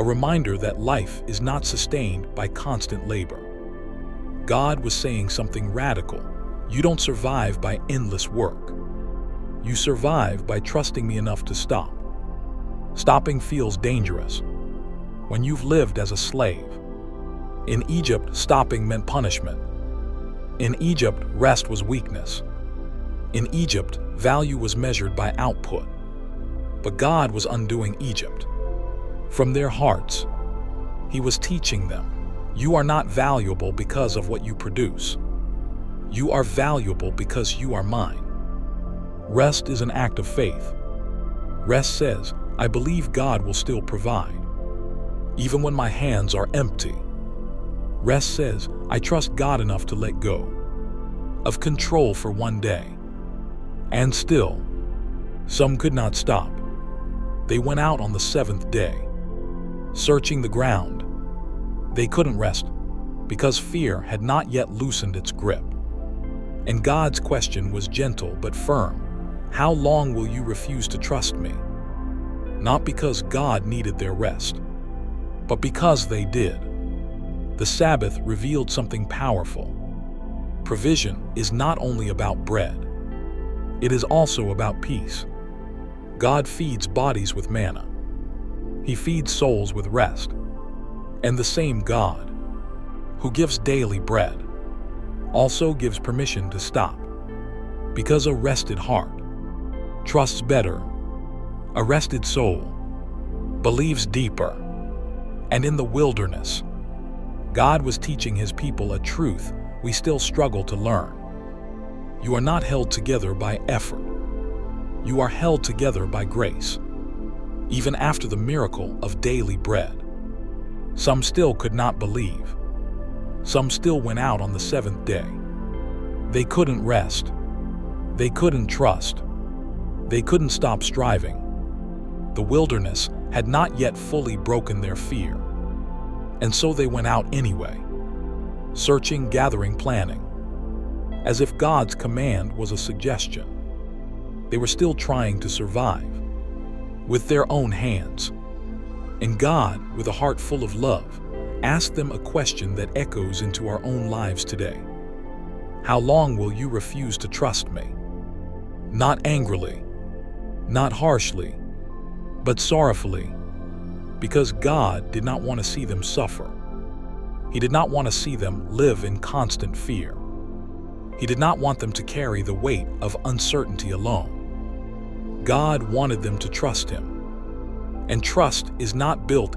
a reminder that life is not sustained by constant labor. God was saying something radical. You don't survive by endless work. You survive by trusting me enough to stop. Stopping feels dangerous when you've lived as a slave. In Egypt, stopping meant punishment. In Egypt, rest was weakness. In Egypt, value was measured by output. But God was undoing Egypt. From their hearts, He was teaching them, you are not valuable because of what you produce. You are valuable because you are mine. Rest is an act of faith. Rest says, I believe God will still provide, even when my hands are empty. Rest says, I trust God enough to let go of control for one day. And still, some could not stop. They went out on the seventh day, searching the ground. They couldn't rest because fear had not yet loosened its grip. And God's question was gentle but firm. How long will you refuse to trust me? Not because God needed their rest, but because they did. The Sabbath revealed something powerful. Provision is not only about bread, it is also about peace. God feeds bodies with manna. He feeds souls with rest. And the same God, who gives daily bread, also gives permission to stop. Because a rested heart trusts better, a rested soul believes deeper. And in the wilderness, God was teaching His people a truth we still struggle to learn. You are not held together by effort. You are held together by grace. Even after the miracle of daily bread, some still could not believe. Some still went out on the seventh day. They couldn't rest. They couldn't trust. They couldn't stop striving. The wilderness had not yet fully broken their fear. And so they went out anyway, searching, gathering, planning, as if God's command was a suggestion. They were still trying to survive with their own hands. And God, with a heart full of love, asked them a question that echoes into our own lives today. How long will you refuse to trust me? Not angrily, not harshly, but sorrowfully, because God did not want to see them suffer. He did not want to see them live in constant fear. He did not want them to carry the weight of uncertainty alone. God wanted them to trust Him. And trust is not built